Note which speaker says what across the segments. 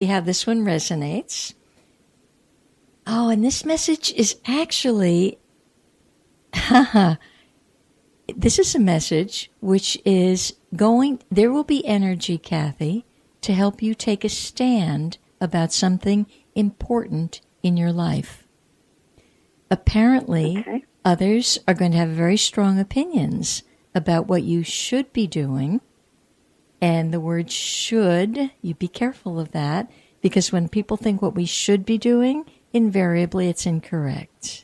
Speaker 1: See how this one resonates. Oh, and this message is actually, this is a message which is there will be energy, Kathy, to help you take a stand about something important in your life. Apparently, others are going to have very strong opinions about what you should be doing. And the word should, you be careful of that, because when people think what we should be doing, invariably it's incorrect.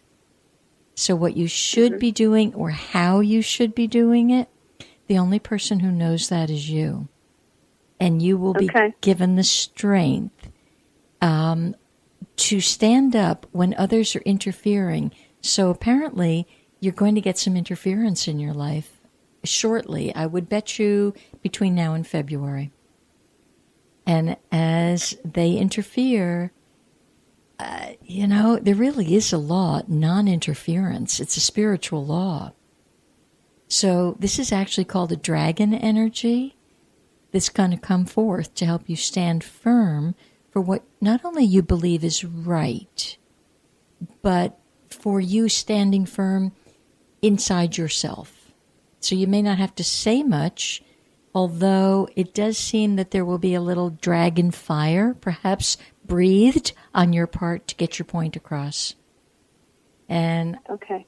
Speaker 1: So what you should be doing or how you should be doing it, the only person who knows that is you. And you will be given the strength to stand up when others are interfering. So apparently you're going to get some interference in your life shortly. I would bet you between now and February. And as they interfere, there really is a law, non-interference. It's a spiritual law. So this is actually called a dragon energy that's going to come forth to help you stand firm for what not only you believe is right, but for you standing firm inside yourself. So you may not have to say much, although it does seem that there will be a little dragon fire, perhaps breathed on your part to get your point across. And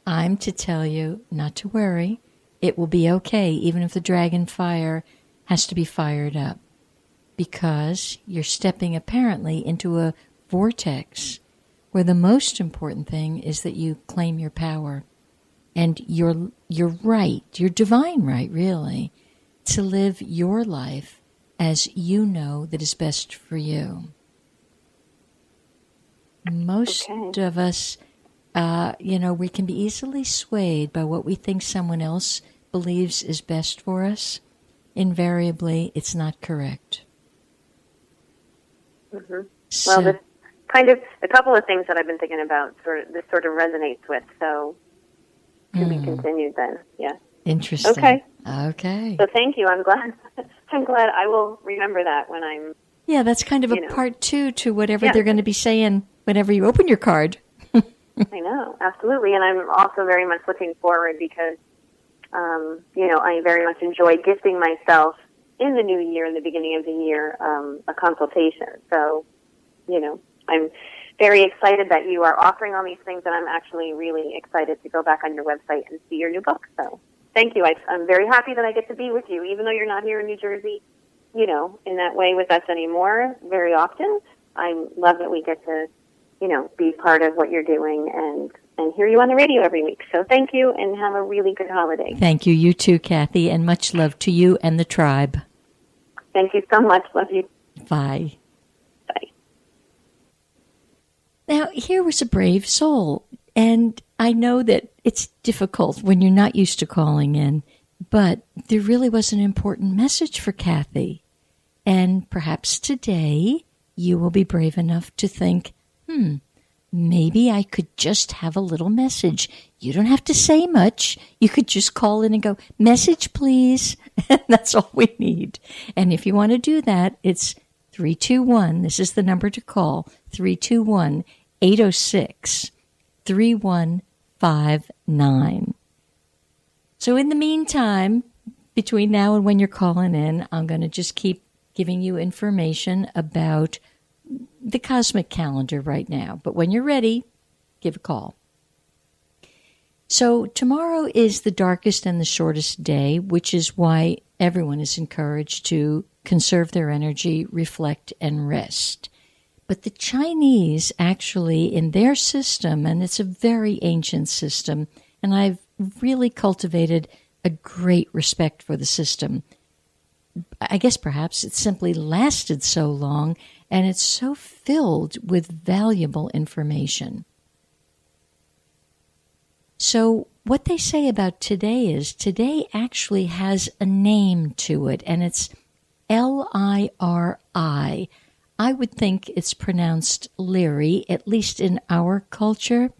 Speaker 1: I'm to tell you not to worry. It will be okay, even if the dragon fire has to be fired up, because you're stepping apparently into a vortex where the most important thing is that you claim your power and your right, your divine right, really, to live your life as you know that is best for you. Most of us, we can be easily swayed by what we think someone else believes is best for us. Invariably, it's not correct.
Speaker 2: So, well, this kind of a couple of things that I've been thinking about. This sort of resonates with. So, to be continued then. Yeah.
Speaker 1: Interesting. Okay.
Speaker 2: So thank you. I'm glad. I will remember that when I'm.
Speaker 1: Yeah, that's kind of a part two to whatever they're going to be saying whenever you open your card.
Speaker 2: I know, absolutely, and I'm also very much looking forward because, I very much enjoy gifting myself in the new year, in the beginning of the year, a consultation. So, I'm very excited that you are offering all these things, and I'm actually really excited to go back on your website and see your new book. So thank you. I'm very happy that I get to be with you, even though you're not here in New Jersey, in that way with us anymore very often. I love that we get to, be part of what you're doing and hear you on the radio every week. So thank you, and have a really good holiday.
Speaker 1: Thank you. You too, Kathy, and much love to you and the tribe.
Speaker 2: Thank you so much. Love you.
Speaker 1: Bye.
Speaker 2: Bye.
Speaker 1: Now, here was a brave soul, and I know that it's difficult when you're not used to calling in, but there really was an important message for Kathy. And perhaps today you will be brave enough to think, maybe I could just have a little message. You don't have to say much. You could just call in and go, message, please. That's all we need. And if you want to do that, it's 321. This is the number to call, 321-806-3159. So in the meantime, between now and when you're calling in, I'm going to just keep giving you information about the cosmic calendar right now. But when you're ready, give a call. So tomorrow is the darkest and the shortest day, which is why everyone is encouraged to conserve their energy, reflect, and rest. But the Chinese actually, in their system, and it's a very ancient system, and I've really cultivated a great respect for the system. I guess perhaps it simply lasted so long, and it's so filled with valuable information. So what they say about today is today actually has a name to it, and it's L-I-R-I. I would think it's pronounced Leary, at least in our culture.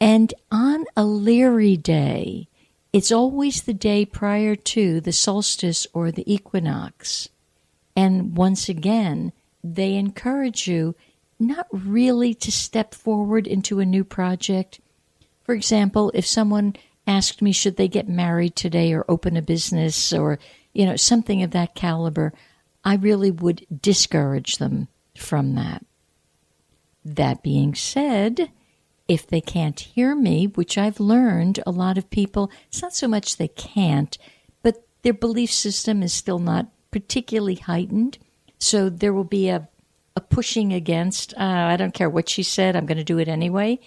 Speaker 1: And on a Leary day, it's always the day prior to the solstice or the equinox. And once again, they encourage you not really to step forward into a new project. For example, if someone asked me, should they get married today or open a business or, something of that caliber, I really would discourage them from that. That being said, if they can't hear me, which I've learned a lot of people, it's not so much they can't, but their belief system is still not particularly heightened. So there will be a pushing against, I don't care what she said, I'm going to do it anyway.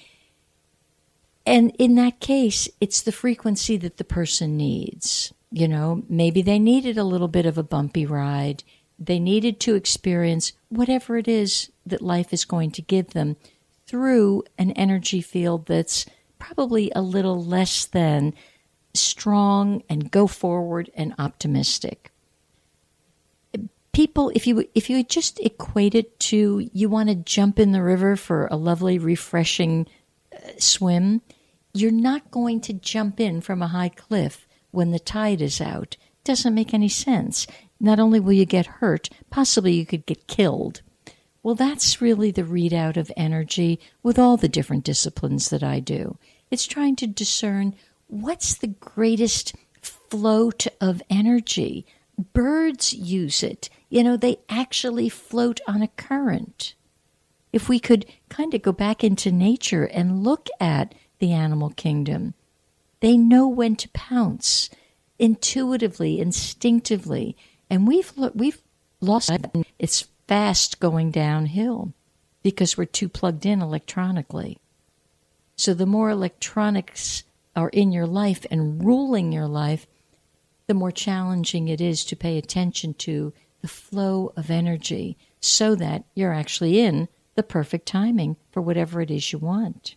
Speaker 1: And in that case, it's the frequency that the person needs. Maybe they needed a little bit of a bumpy ride. They needed to experience whatever it is that life is going to give them through an energy field that's probably a little less than strong and go forward and optimistic. People, if you just equate it to you want to jump in the river for a lovely, refreshing swim, you're not going to jump in from a high cliff when the tide is out. It doesn't make any sense. Not only will you get hurt, possibly you could get killed. Well, that's really the readout of energy with all the different disciplines that I do. It's trying to discern what's the greatest float of energy. Birds use it. They actually float on a current. If we could kind of go back into nature and look at the animal kingdom, they know when to pounce intuitively, instinctively. And we've lost it. It's fast going downhill because we're too plugged in electronically. So the more electronics are in your life and ruling your life, the more challenging it is to pay attention to the flow of energy so that you're actually in the perfect timing for whatever it is you want.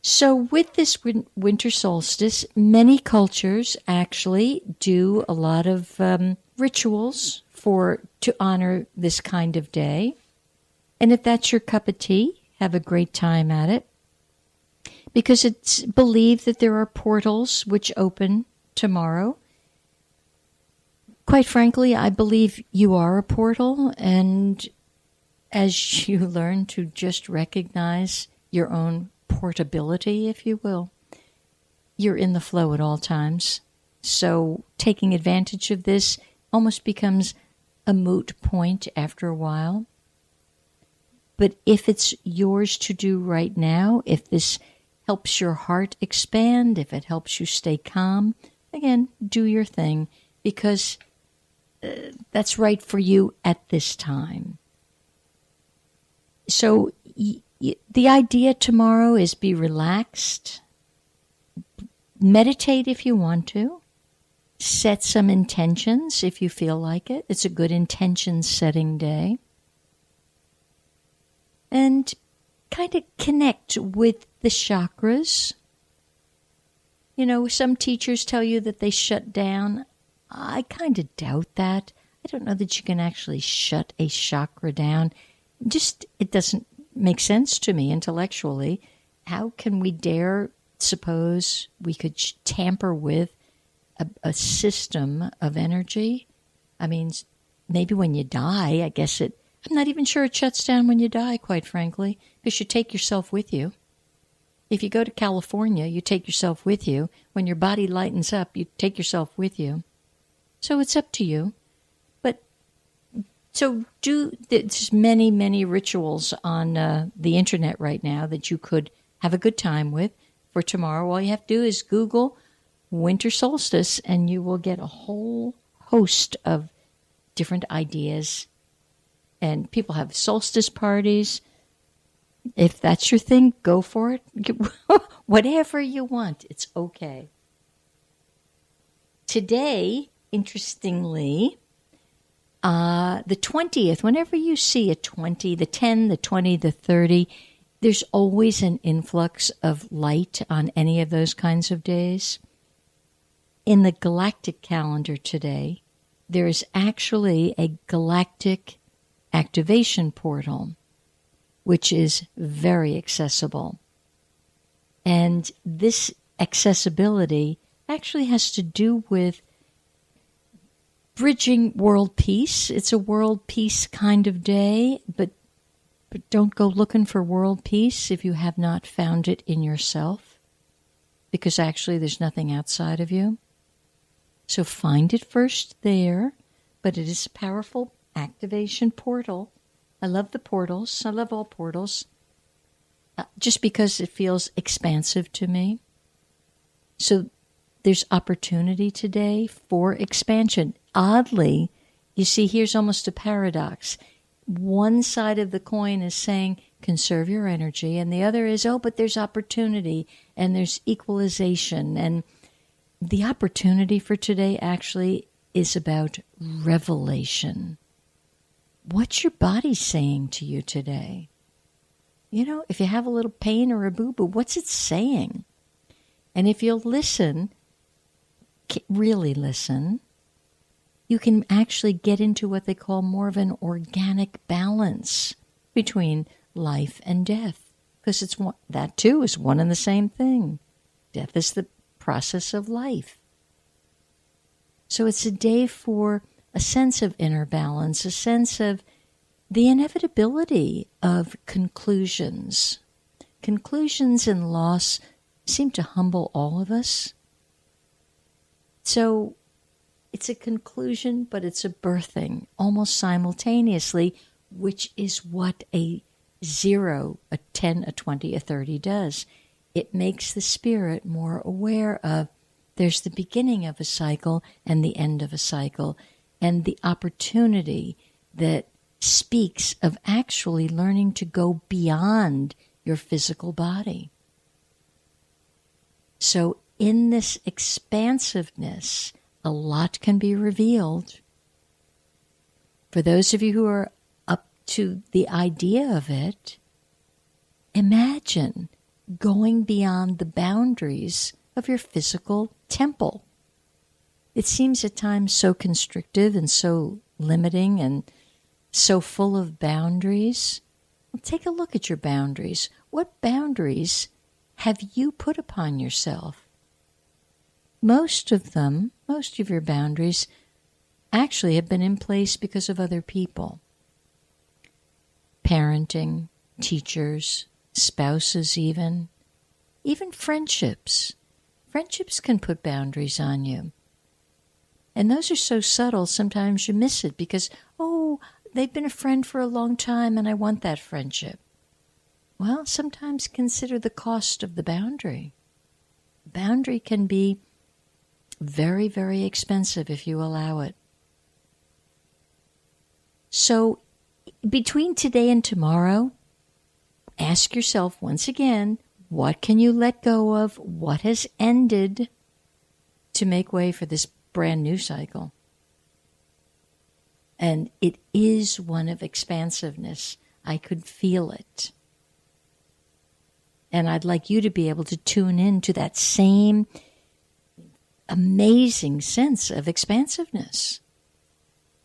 Speaker 1: So with this winter solstice, many cultures actually do a lot of rituals to honor this kind of day. And if that's your cup of tea, have a great time at it. Because it's believed that there are portals which open tomorrow. Quite frankly, I believe you are a portal, and as you learn to just recognize your own portability, if you will, you're in the flow at all times. So taking advantage of this almost becomes a moot point after a while. But if it's yours to do right now, if this helps your heart expand, if it helps you stay calm, again, do your thing, because that's right for you at this time. So the idea tomorrow is be relaxed, meditate if you want to, set some intentions if you feel like it. It's a good intention-setting day. And kind of connect with the chakras. Some teachers tell you that they shut down. I kind of doubt that. I don't know that you can actually shut a chakra down. It doesn't make sense to me intellectually. How can we dare suppose we could tamper with a system of energy? I mean, maybe when you die, I guess I'm not even sure it shuts down when you die, quite frankly, because you take yourself with you. If you go to California, you take yourself with you. When your body lightens up, you take yourself with you. So it's up to you. There's many, many rituals on the internet right now that you could have a good time with for tomorrow. All you have to do is Google winter solstice, and you will get a whole host of different ideas. And people have solstice parties. If that's your thing, go for it. Whatever you want, it's okay. Today, interestingly, the 20th, whenever you see a 20, the 10, the 20, the 30, there's always an influx of light on any of those kinds of days. In the galactic calendar today, there is actually a galactic activation portal, which is very accessible. And this accessibility actually has to do with bridging world peace. It's a world peace kind of day, but don't go looking for world peace if you have not found it in yourself, because actually there's nothing outside of you. So find it first there, but it is a powerful activation portal. I love the portals. I love all portals, just because it feels expansive to me. So there's opportunity today for expansion. Oddly, you see, here's almost a paradox. One side of the coin is saying, conserve your energy, and the other is, oh, but there's opportunity, and there's equalization. And the opportunity for today actually is about revelation. What's your body saying to you today? You know, if you have a little pain or a boo-boo, what's it saying? And if you'll listen, really listen, you can actually get into what they call more of an organic balance between life and death. Because that too is one and the same thing. Death is the process of life. So it's a day for a sense of inner balance, a sense of the inevitability of conclusions. Conclusions and loss seem to humble all of us. So it's a conclusion, but it's a birthing almost simultaneously, which is what a 0, a 10, a 20, a 30 does. It makes the spirit more aware of there's the beginning of a cycle and the end of a cycle, and the opportunity that speaks of actually learning to go beyond your physical body. So in this expansiveness, a lot can be revealed. For those of you who are up to the idea of it, imagine going beyond the boundaries of your physical temple. It seems at times so constrictive and so limiting and so full of boundaries. Well, take a look at your boundaries. What boundaries have you put upon yourself? Most of your boundaries actually have been in place because of other people. Parenting, teachers, spouses even friendships. Friendships can put boundaries on you. And those are so subtle, sometimes you miss it because, oh, they've been a friend for a long time and I want that friendship. Well, sometimes consider the cost of the boundary. Boundary can be very, very expensive if you allow it. So between today and tomorrow, ask yourself once again, what can you let go of? What has ended to make way for this brand new cycle? And it is one of expansiveness. I could feel it. And I'd like you to be able to tune in to that same amazing sense of expansiveness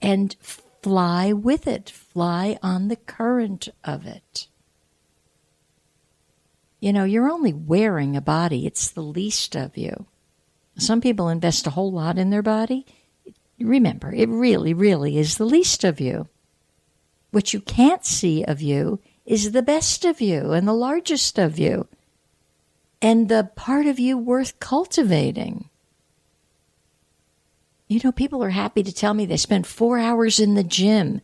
Speaker 1: and fly with it, fly on the current of it. You know, you're only wearing a body. It's the least of you. Some people invest a whole lot in their body. Remember, it really, really is the least of you. What you can't see of you is the best of you and the largest of you and the part of you worth cultivating. You know, people are happy to tell me they spend 4 hours in the gym.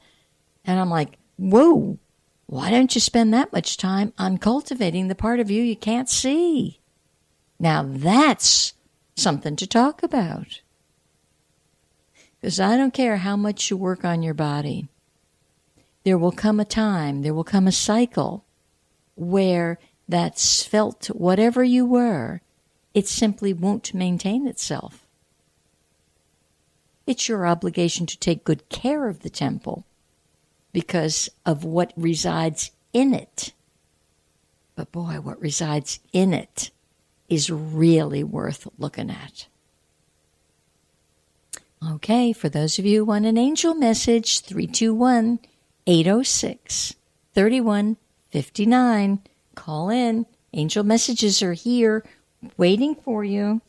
Speaker 1: And I'm like, whoa, why don't you spend that much time on cultivating the part of you can't see? Now that's something to talk about. Because I don't care how much you work on your body. There will come a time, there will come a cycle where that svelte, whatever you were, it simply won't maintain itself. It's your obligation to take good care of the temple because of what resides in it. But boy, what resides in it is really worth looking at. Okay, for those of you who want an angel message, 321-806-3159. Call in. Angel messages are here waiting for you.